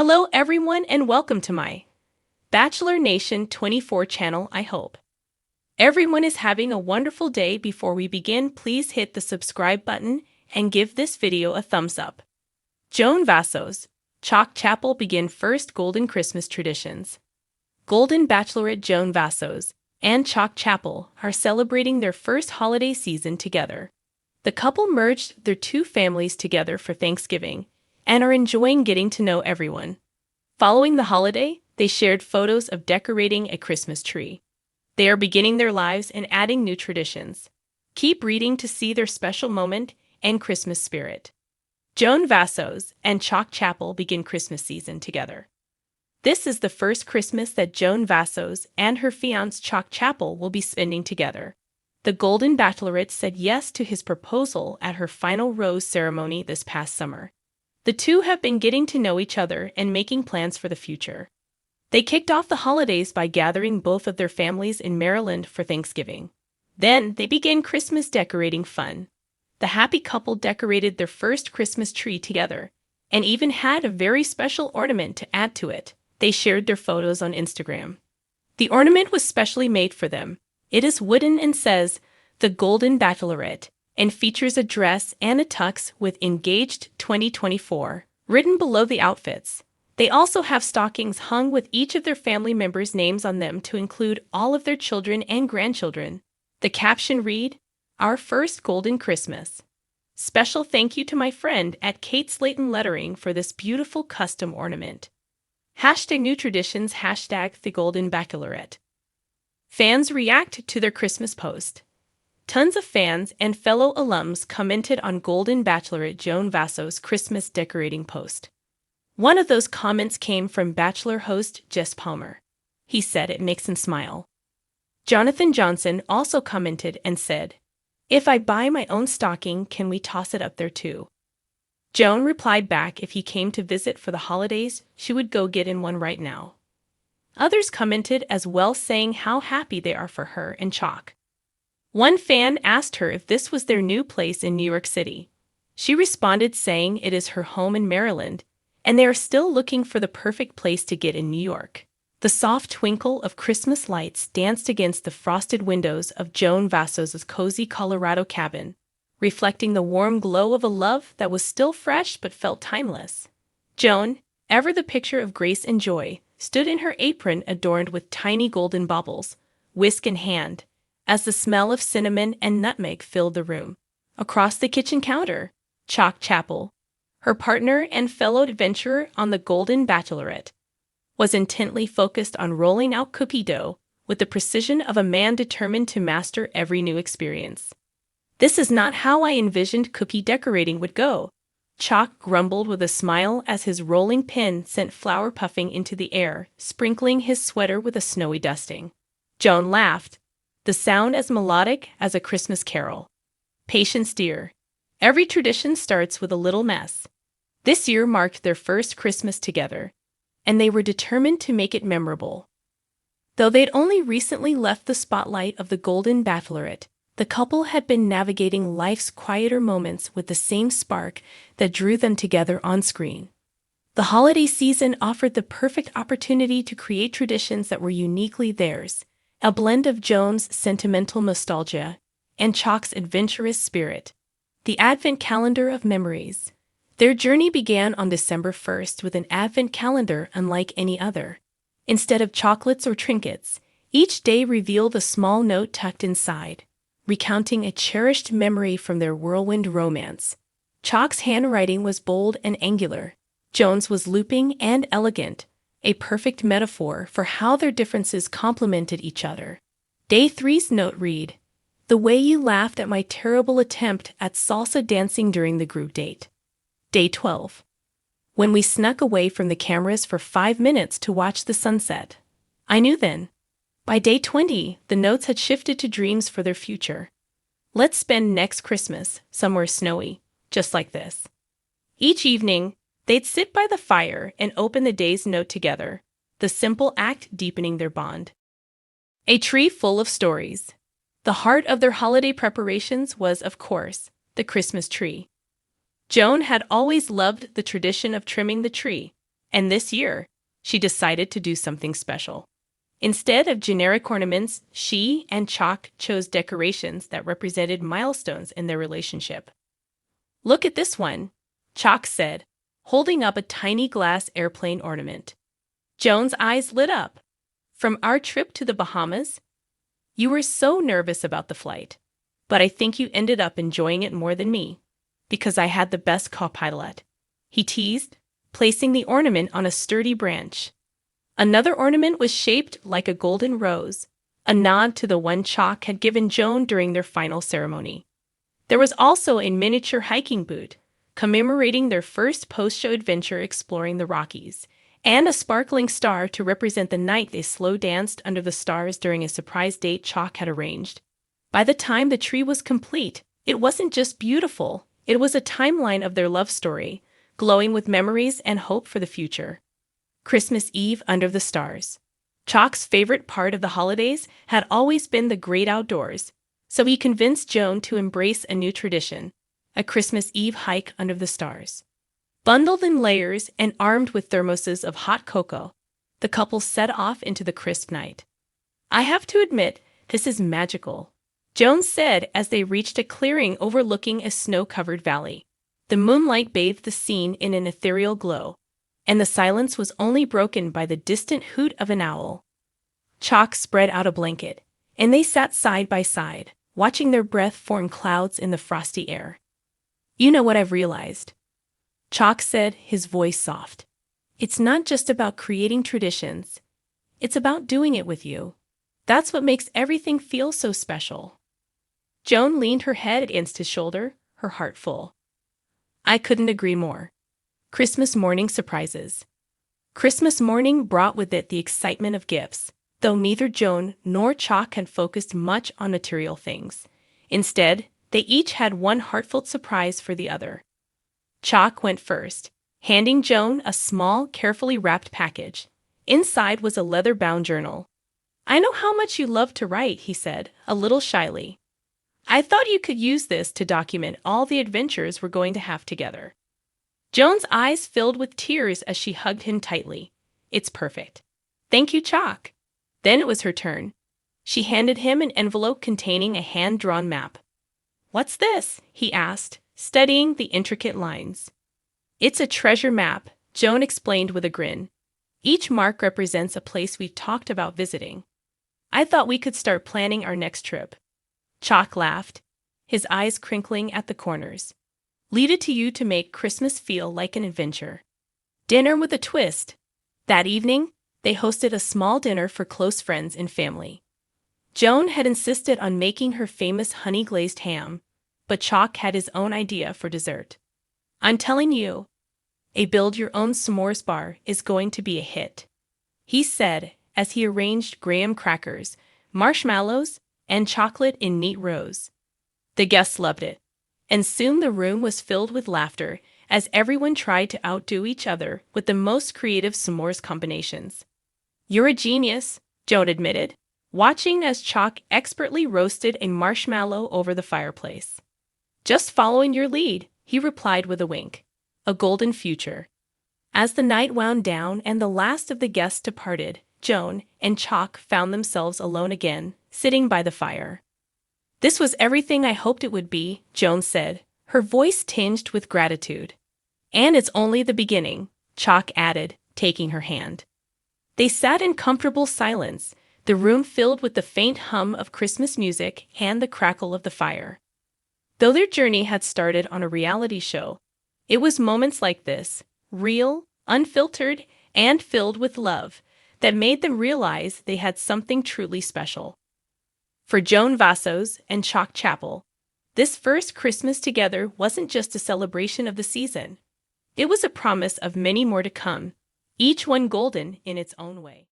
Hello everyone and welcome to my Bachelor Nation 24 channel. I hope everyone is having a wonderful day. Before we begin, please hit the subscribe button and give this video a thumbs up. Joan Vassos Chock Chapple begin first Golden Christmas traditions. Golden Bachelorette Joan Vassos and Chock Chapple are celebrating their first holiday season together. The couple merged their two families together for Thanksgiving and are enjoying getting to know everyone. Following the holiday, they shared photos of decorating a Christmas tree. They are beginning their lives and adding new traditions. Keep reading to see their special moment and Christmas spirit. Joan Vassos and Chock Chapple begin Christmas season together. This is the first Christmas that Joan Vassos and her fiancé Chock Chapple will be spending together. The Golden Bachelorette said yes to his proposal at her final rose ceremony this past summer. The two have been getting to know each other and making plans for the future. They kicked off the holidays by gathering both of their families in Maryland for Thanksgiving. Then they began Christmas decorating fun. The happy couple decorated their first Christmas tree together and even had a very special ornament to add to it. They shared their photos on Instagram. The ornament was specially made for them. It is wooden and says, "The Golden Bachelorette," and features a dress and a tux with "Engaged 2024" written below the outfits. They also have stockings hung with each of their family members' names on them to include all of their children and grandchildren. The caption read, "Our first Golden Christmas. Special thank you to my friend at Kate Slayton Lettering for this beautiful custom ornament." #New Traditions #The Golden Bachelorette. Fans react to their Christmas post. Tons of fans and fellow alums commented on Golden Bachelorette Joan Vassos' Christmas decorating post. One of those comments came from Bachelor host Jess Palmer. He said it makes him smile. Jonathan Johnson also commented and said, "If I buy my own stocking, can we toss it up there too?" Joan replied back if he came to visit for the holidays, she would go get in one right now. Others commented as well, saying how happy they are for her and Chock. One fan asked her if this was their new place in New York City. She responded saying it is her home in Maryland, and they are still looking for the perfect place to get in New York. The soft twinkle of Christmas lights danced against the frosted windows of Joan Vassos' cozy Colorado cabin, reflecting the warm glow of a love that was still fresh but felt timeless. Joan, ever the picture of grace and joy, stood in her apron adorned with tiny golden baubles, whisk in hand, as the smell of cinnamon and nutmeg filled the room. Across the kitchen counter, Chock Chapple, her partner and fellow adventurer on the Golden Bachelorette, was intently focused on rolling out cookie dough with the precision of a man determined to master every new experience. "This is not how I envisioned cookie decorating would go," Chock grumbled with a smile as his rolling pin sent flour puffing into the air, sprinkling his sweater with a snowy dusting. Joan laughed, the sound as melodic as a Christmas carol. "Patience, dear. Every tradition starts with a little mess." This year marked their first Christmas together, and they were determined to make it memorable. Though they'd only recently left the spotlight of the Golden Bachelorette, the couple had been navigating life's quieter moments with the same spark that drew them together on screen. The holiday season offered the perfect opportunity to create traditions that were uniquely theirs, a blend of Joan's sentimental nostalgia and Chock's adventurous spirit. The Advent Calendar of Memories. Their journey began on December 1st with an Advent calendar unlike any other. Instead of chocolates or trinkets, each day revealed a small note tucked inside, recounting a cherished memory from their whirlwind romance. Chock's handwriting was bold and angular. Joan's was looping and elegant, a perfect metaphor for how their differences complemented each other. Day 3's note read, "The way you laughed at my terrible attempt at salsa dancing during the group date." Day 12. "When we snuck away from the cameras for 5 minutes to watch the sunset. I knew then." By day 20, the notes had shifted to dreams for their future. "Let's spend next Christmas somewhere snowy, just like this." Each evening, they'd sit by the fire and open the day's note together, the simple act deepening their bond. A tree full of stories. The heart of their holiday preparations was, of course, the Christmas tree. Joan had always loved the tradition of trimming the tree, And this year, she decided to do something special. Instead of generic ornaments, she and Chock chose decorations that represented milestones in their relationship. "Look at this one," Chock said, holding up a tiny glass airplane ornament. Joan's eyes lit up. "From our trip to the Bahamas? You were so nervous about the flight, but I think you ended up enjoying it more than me, because I had the best co-pilot," he teased, placing the ornament on a sturdy branch. Another ornament was shaped like a golden rose, a nod to the one Chock had given Joan during their final ceremony. There was also a miniature hiking boot, commemorating their first post-show adventure exploring the Rockies, and a sparkling star to represent the night they slow danced under the stars during a surprise date Chock had arranged. By the time the tree was complete, it wasn't just beautiful, it was a timeline of their love story, glowing with memories and hope for the future. Christmas Eve under the stars. Chock's favorite part of the holidays had always been the great outdoors, so he convinced Joan to embrace a new tradition, a Christmas Eve hike under the stars. Bundled in layers and armed with thermoses of hot cocoa, the couple set off into the crisp night. "I have to admit, this is magical," Joan said as they reached a clearing overlooking a snow-covered valley. The moonlight bathed the scene in an ethereal glow, and the silence was only broken by the distant hoot of an owl. Chock spread out a blanket, and they sat side by side, watching their breath form clouds in the frosty air. "You know what I've realized," Chock said, his voice soft. "It's not just about creating traditions. It's about doing it with you. That's what makes everything feel so special." Joan leaned her head against his shoulder, her heart full. "I couldn't agree more." Christmas morning surprises. Christmas morning brought with it the excitement of gifts, though neither Joan nor Chock had focused much on material things. Instead, they each had one heartfelt surprise for the other. Chock went first, handing Joan a small, carefully wrapped package. Inside was a leather-bound journal. "I know how much you love to write," he said, a little shyly. "I thought you could use this to document all the adventures we're going to have together." Joan's eyes filled with tears as she hugged him tightly. "It's perfect. Thank you, Chock." Then it was her turn. She handed him an envelope containing a hand-drawn map. "What's this?" he asked, studying the intricate lines. "It's a treasure map," Joan explained with a grin. "Each mark represents a place we've talked about visiting. I thought we could start planning our next trip." Chock laughed, his eyes crinkling at the corners. "Leave it to you to make Christmas feel like an adventure." Dinner with a twist. That evening, they hosted a small dinner for close friends and family. Joan had insisted on making her famous honey-glazed ham, but Chock had his own idea for dessert. "I'm telling you, a build-your-own s'mores bar is going to be a hit," he said as he arranged graham crackers, marshmallows, and chocolate in neat rows. The guests loved it, and soon the room was filled with laughter as everyone tried to outdo each other with the most creative s'mores combinations. "You're a genius," Joan admitted, watching as Chock expertly roasted a marshmallow over the fireplace. "Just following your lead," he replied with a wink. "A golden future." As the night wound down and the last of the guests departed, Joan and Chock found themselves alone again, sitting by the fire. "This was everything I hoped it would be," Joan said, her voice tinged with gratitude. "And it's only the beginning," Chock added, taking her hand. They sat in comfortable silence, the room filled with the faint hum of Christmas music and the crackle of the fire. Though their journey had started on a reality show, it was moments like this, real, unfiltered, and filled with love, that made them realize they had something truly special. For Joan Vassos and Chock Chapple, this first Christmas together wasn't just a celebration of the season. It was a promise of many more to come, each one golden in its own way.